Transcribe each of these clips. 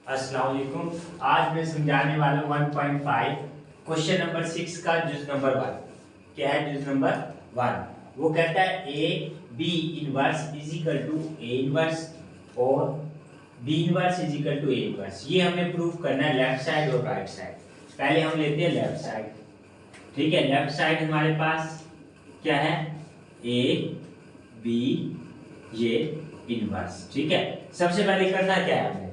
अस्सलाम वालेकुम। आज मैं समझाने वाला हूँ 1.5 क्वेश्चन नंबर 6 का जुज नंबर 1। क्या है जुज नंबर 1? वो कहता है A B inverse is equal to A inverse और B inverse is equal to A inverse. ये हमें प्रूव करना है लेफ्ट साइड और राइट साइड। पहले हम लेते हैं लेफ्ट साइड। ठीक है, लेफ्ट साइड हमारे पास क्या है? ए बी ये इनवर्स। ठीक है, सबसे पहले करना क्या है हमें?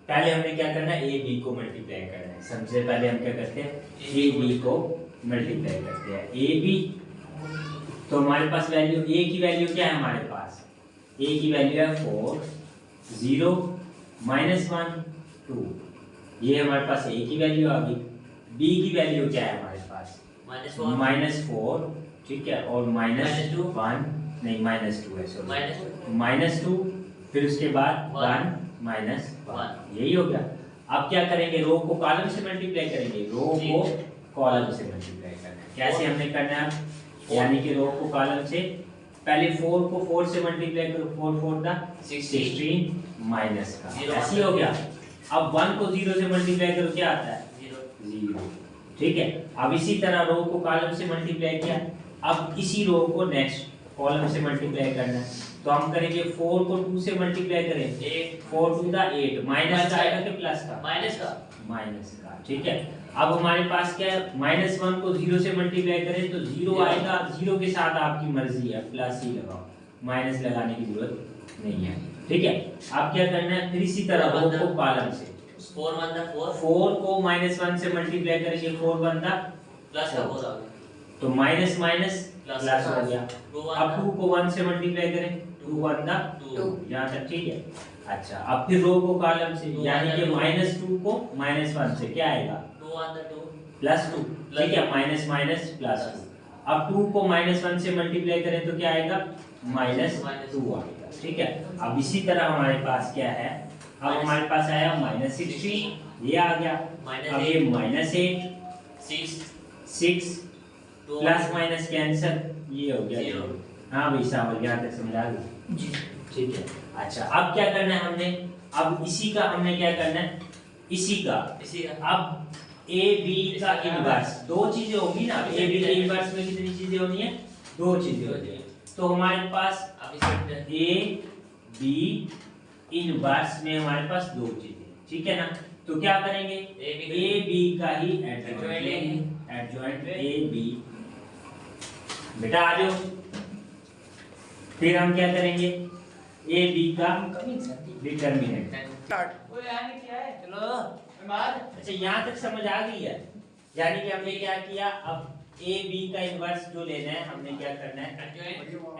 पहले हमने क्या करना है? ए बी को मल्टीप्लाई करना है। सबसे पहले हम क्या करते हैं? ए बी को मल्टीप्लाई करते हैं। ए बी तो हमारे पास वैल्यू ए की वैल्यू क्या है हमारे पास? ए की वैल्यू है 4 0 -1 2। ये हमारे पास ए की वैल्यू आ गई। बी की वैल्यू क्या है हमारे पास? -4। ठीक है, और -1 नहीं -2 है, सॉरी -2। फिर उसके बाद 1 -1, यही हो गया। अब क्या करेंगे? रो को कॉलम से मल्टीप्लाई करेंगे। रो को कॉलम से मल्टीप्लाई करना है। कैसे हमने करना है? यानी कि रो को कॉलम से पहले 4 को 4 से मल्टीप्लाई करो। 4 4 दा 16 माइनस का, ऐसे हो गया। अब 1 को 0 से मल्टीप्लाई करो, क्या आता है? 0। ठीक है, अब इसी तरह रो को कॉलम से मल्टीप्लाई किया। अब इसी रो को नेक्स्ट कॉलम से मल्टीप्लाई करना है। तो हम करेंगे 4 को 2 से मल्टीप्लाई करें। 4 2 दा 8 माइनस का आएगा कि प्लस का? माइनस का। ठीक है, अब हमारे पास क्या है? -1 को 0 से मल्टीप्लाई करें तो 0 आएगा। 0 के साथ आपकी मर्जी है, प्लस ही लगाओ, माइनस लगाने की जरूरत नहीं है। ठीक है, अब क्या करना है? फिर इसी तरह रो को कॉलम से 4 को -1 से मल्टीप्लाई करेंगे। 4 1 दा प्लस का 4 आ गया तो माइनस माइनस प्लस हो गया। अब 2 को 1 से मल्टीप्लाई करें। 2 1 दा 2, यहाँ तक ठीक है। अच्छा, अब फिर रो को कॉलम से, यानी कि -2 को -1 से क्या आएगा? 2 1 2 +2। ठीक है, माइनस माइनस प्लस 2। अब 2 को -1 से मल्टीप्लाई करें तो क्या आएगा? -2 आएगा। ठीक है, अब इसी तरह हमारे पास क्या है? अब हमारे पास आया -16, ये आ गया। अब ये -8 6 प्लस माइनस कैंसिल, ये हो गया 0। हाँ भाई साहब, यहाँ तक समझा दी जी। ठीक है, अच्छा अब क्या करना है हमने? अब इसी का हमने क्या करना है? इसी का अब ए बी का इनवर्स। दो चीजें होंगी ना, ए बी के इनवर्स में कितनी चीजें होनी है? 2 चीजें होनी है। तो हमारे पास ए बी इनवर्स में हमारे पास 2 चीजें, ठीक है ना? तो क्या करेंगे? ए बी का ही एडजॉइंट लेंगे। एडजॉइंट ए बी, बेटा आ जाओ। फिर हम क्या करेंगे? ए बी का डिटरमिनेंट। अच्छा, यहाँ तक समझ आ गई है? यानी कि हमने क्या किया? अब ए बी का इनवर्स जो लेना है, हमने क्या करना है?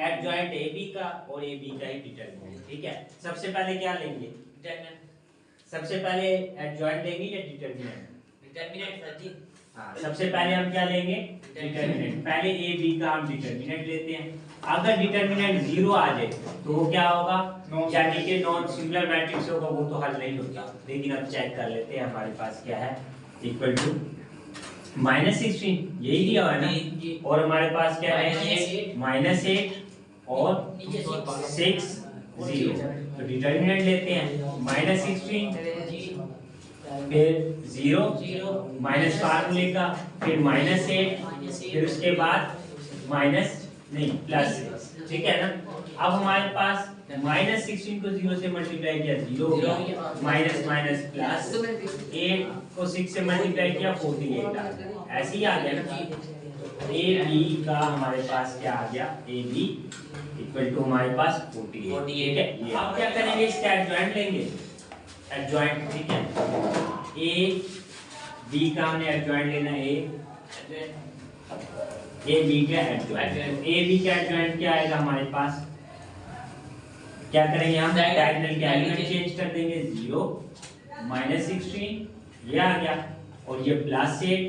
एडजॉइंट ए बी का और ए बी का ही डिटरमिनेंट। ठीक है, सबसे पहले क्या लेंगे? सबसे पहले एडजॉइंट लेंगे या डिटरमिनेंट? सर जी। हाँ, सबसे पहले हम क्या लेंगे? डिटरमिनेंट। पहले ए बी का हम डिटरमिनेंट लेते हैं। अगर डिटरमिनेंट 0 आ जाए तो वो क्या होगा? यानी कि नॉन सिंगुलर मैट्रिक्स होगा, वो तो हल नहीं होता। लेकिन अब चेक कर लेते हैं हमारे पास क्या है। इक्वल टू -16, यही दिया हुआ है ना? और हमारे पास क्या है? -8 और 6 0। तो डिटरमिनेंट लेते हैं। -16 फिर 0 माइनस फार्मूले का, फिर -8, फिर उसके बाद प्लस। ठीक है ना? अब हमारे पास -16 को 0 से मल्टीप्लाई किया 0 हो गया, माइनस माइनस प्लस 8 को 6 से मल्टीप्लाई किया 48 आ गया। ऐसे ही आ गया ना? ए बी का हमारे पास क्या आ गया? ए बी इक्वल टू हमारे पास 48। ठीक है, अब क्या करेंगे? इसका एडजॉइंट लेंगे। एडजॉइंट, ठीक है, ए बी का हमने एडजॉइंट लेना है। ए बी का एडजॉइंट, ए बी का एडजॉइंट क्या आएगा हमारे पास? क्या करेंगे हम? डायगोनल के एलिमेंट चेंज कर देंगे। 0 -16 ये आ गया, और ये +8,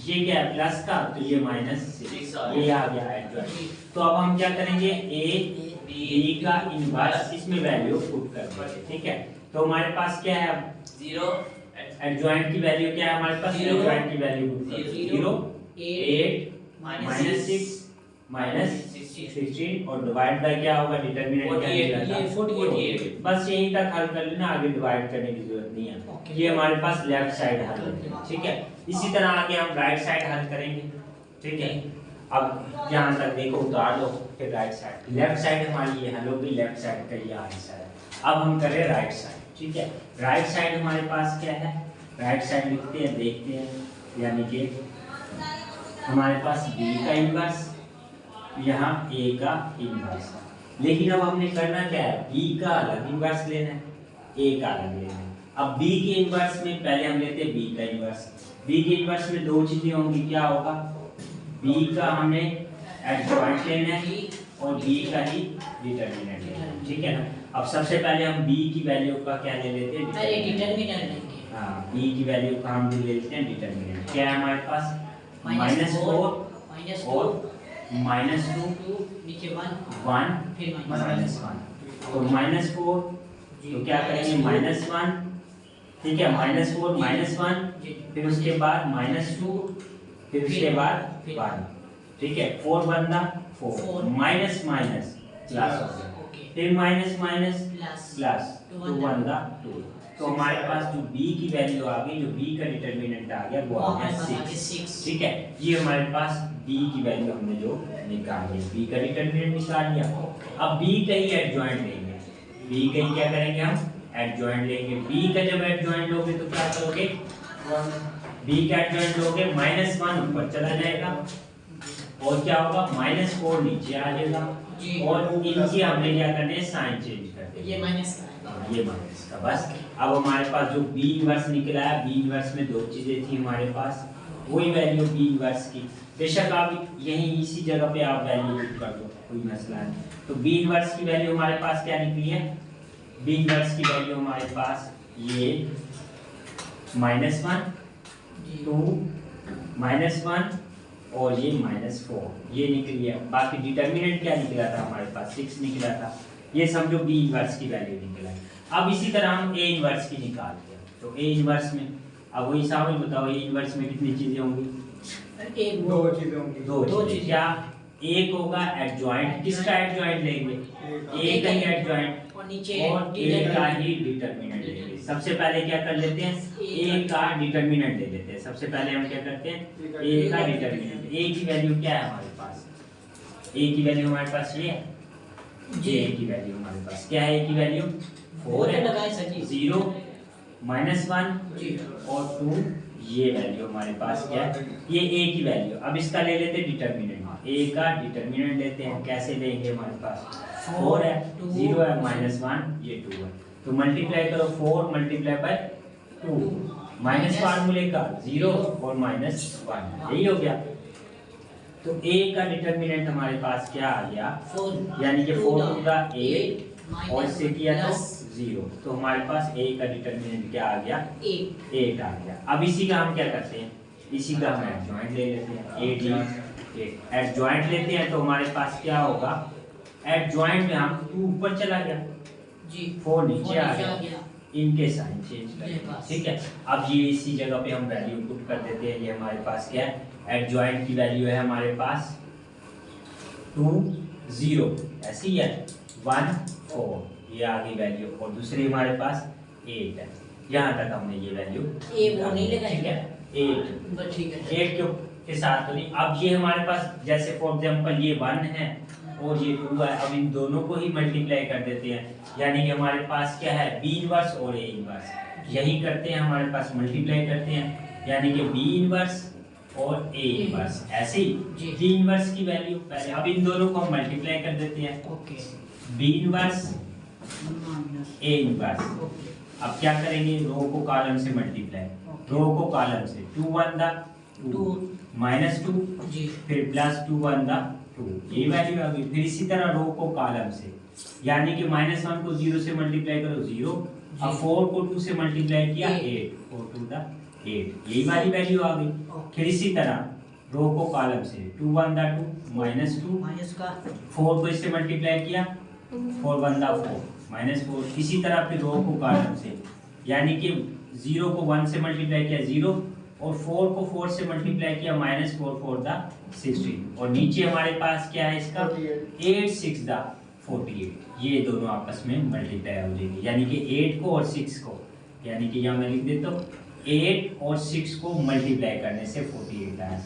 ये क्या है? प्लस का, तो ये -6 ये आ गया एडजॉइंट। तो अब हम क्या करेंगे? ए बी का इनवर्स इसमें वैल्यू पुट कर देंगे। ठीक है, तो हमारे पास क्या है? 0 एडजॉइंट की वैल्यू क्या है हमारे पास? एडजॉइंट की वैल्यू 0 8 -6 माइनस 16 और डिवाइड बाय क्या होगा डिटरमिनेंट क्या 48, दिया था? ये 48। बस यहीं तक हल कर लेना, आगे डिवाइड करने की जरूरत नहीं है। Okay. ये हमारे पास लेफ्ट साइड हल है, ठीक है। इसी तरह आगे हम राइट साइड हल करेंगे, ठीक है। अब यहाँ तक देखो उतार दो, फिर राइट साइड, लेफ्ट साइड हमारी ये हल होगी, लेफ्ट साइड का ये आंसर है। अब हम करें राइट साइड, ठीक है। राइट साइड हमारे पास क्या है, राइट साइड लिखते हैं, देखते हैं, यानी कि हमारे पास b का इनवर्स, यहाँ a का इनवर्स। लेकिन अब हमने करना क्या है, b का अलग इनवर्स लेना है, a का अलग लेना है। अब b के इनवर्स में पहले हम लेते हैं b का इनवर्स। b के इनवर्स में दो चीजें होंगी, क्या होगा, b का हमने एडजॉइंट लेना है और b का ही डिटरमिनेंट लेना है, ठीक है ना। अब सबसे पहले हम b की वैल्यू का क्या ले लेते हैं, अरे डिटरमिनेंट लेंगे। हाँ, b की वैल्यू का हम ले लेते हैं डिटरमिनेंट। क्या है हमारे पास, -4 और -2 नीचे 1 1 फिर -1 तो -4 तो क्या करेंगे -1, ठीक है, -4 -1 फिर उसके बाद -2 फिर उसके बाद 1, ठीक है। 4 बंदा 4 माइनस माइनस प्लस हो गया, फिर माइनस माइनस प्लस 2 बंदा 2। तो हमारे पास जो b की वैल्यू आ गई, जो b का डिटरमिनेंट आ गया वो आ गया 6, ठीक है। ये हमारे पास b की वैल्यू हमने जो निकाली है, b का डिटरमिनेंट निकाल लिया। अब b का ही एडजॉइंट लेंगे, b का ही क्या करेंगे हम, एडजॉइंट लेंगे। b का जब एडजॉइंट लोगे तो क्या करोगे, b का एडजॉइंट लोगे -1 ऊपर चला जाएगा और क्या होगा -4 नीचे आ जाएगा और इनकी हमने क्या करने हैं, साइन चेंज कर देंगे, ये माइनस का ये माइनस का। बस अब हमारे पास जो b इनवर्स निकला है, b इनवर्स में दो चीजें थी हमारे पास, वही वैल्यू b इनवर्स की। बेशक आप यहीं इसी जगह पे आप वैल्यू पुट कर दो, कोई मसला नहीं। तो b इनवर्स की वैल्यू हमारे पास क्या निकली है, b इनवर्स की वैल्यू हमारे पास ये -1 2 -1 और ये -4 ये निकली है। बाकी डिटरमिनेंट क्या निकला था हमारे पास, 6 निकला था। ये समझो b इनवर्स की वैल्यू निकला है। अब इसी तरह हम a इनवर्स की निकालते हैं, तो a इनवर्स में अब वही सामने बताओ, a इनवर्स में कितनी चीजें होंगी, एक दो चीजें होंगी, दो चीजें। क्या एक होगा एडजॉइंट, किसका एडजॉइंट लेंगे, a का ही एडजॉइंट और नीचे और a का ही डिटरमिनेंट लेंगे। सबसे पहले क्या कर लेते हैं, a का डिटरमिनेंट ले लेते हैं। सबसे पहले हम क्या करते हैं, a का डिटरमिनेंट, a की वैल्यू क्या है हमारे पास, a की वैल्यू हमारे पास ये है, a की वैल्यू हमारे पास क्या है, a की वैल्यू 4 है, 0 -1 और 2 ये वैल्यू हमारे पास क्या है, ये a की वैल्यू। अब इसका ले लेते हैं डिटरमिनेंट, a का डिटरमिनेंट लेते हैं। कैसे लेंगे, हमारे पास 4 है, 0 है, -1 ये 2 है, तो मल्टीप्लाई करो 4 मल्टीप्लाई बाय 2 माइनस फार्मूले का 0 और -1 यही हो गया। तो a का डिटरमिनेंट हमारे पास क्या आ गया, 4 यानी कि 4 टू द 8 और इससे किया तो 0, तो हमारे पास a का डिटरमिनेंट क्या आ गया, 8 आ गया। अब इसी का हम क्या करते हैं, इसी का हम एडजॉइंट ले लेते हैं, 8 एडजॉइंट लेते हैं। तो हमारे पास क्या होगा, एडजॉइंट में हम 2 ऊपर चला गया जी 4 नीचे आ गया, इनके साइन चेंज करेंगे, ठीक है। अब ये इसी जगह पे हम वैल्यू पुट कर देते हैं। ये हमारे पास क्या है, एडजॉइंट की वैल्यू है हमारे पास 2 0 ऐसी है, 1 4 ये आ गई वैल्यू और दूसरी हमारे पास 8 है। यहाँ तक हमने ये वैल्यू वो नहीं लगाई, ठीक है, 8 बस ठीक है, 8 के साथ तो नहीं। अब ये हमारे पास जैसे फॉर एग्जांपल ये 1 है और ये 2 है, अब इन दोनों को ही मल्टीप्लाई कर देते हैं, यानी कि हमारे पास क्या है, b इनवर्स और a इनवर्स यही करते हैं, हमारे पास मल्टीप्लाई करते हैं, यानी कि b इनवर्स और a इनवर्स। ऐसे ही b इनवर्स की वैल्यू पहले, अब इन दोनों को हम मल्टीप्लाई कर देते हैं, okay b inverse a inverse. अब क्या करेंगे, रो को कॉलम से मल्टीप्लाई, रो को कॉलम से 2 1 दा 2 -2 जी फिर +2 1 दा 2 ये वैल्यू आ गई। फिर इसी तरह रो को कॉलम से, यानी कि -1 को 0 से मल्टीप्लाई करो 0, अब 4 को 2 से मल्टीप्लाई किया 8 4 2 दा 8 यही वाली वैल्यू आ गई। फिर इसी तरह रो को कॉलम से 2 1 दा 2 -2 माइनस का 4 को इससे मल्टीप्लाई किया 4 1 दा 4 -4। इसी तरह फिर रो को कॉलम से, यानी कि 0 को 1 से मल्टीप्लाई किया 0 और 4 को 4 से मल्टीप्लाई किया -4 4 द 16 और नीचे हमारे पास क्या है इसका 8 6 द 48 ये दोनों आपस में मल्टीप्लाई हो जाएंगे यानी कि 8 को और 6 को यानी कि यहाँ मैं लिख देता हूँ 8 और 6 को मल्टीप्लाई करने से 48 आया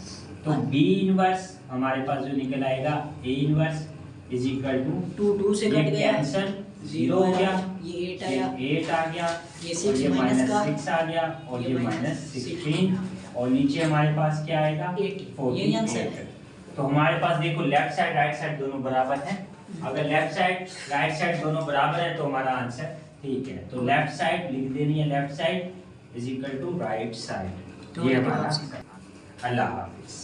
तो B इनवर्स हमारे पास जो निकल आएगा A inverse is equal to 2 से कट गया कैंसल 0 हो गया ये 8 आया 8 आ गया ये और 6 ये माइनस का -6 आ गया और ये ये -16 और नीचे हमारे पास क्या आएगा 80 ये आंसर है। तो हमारे पास देखो लेफ्ट साइड राइट साइड दोनों बराबर हैं अगर लेफ्ट साइड राइट साइड दोनों बराबर है तो हमारा आंसर ठीक है तो लेफ्ट साइड लिख देनी है left side is equal to right side ये हमारा अल्लाह हाफिज।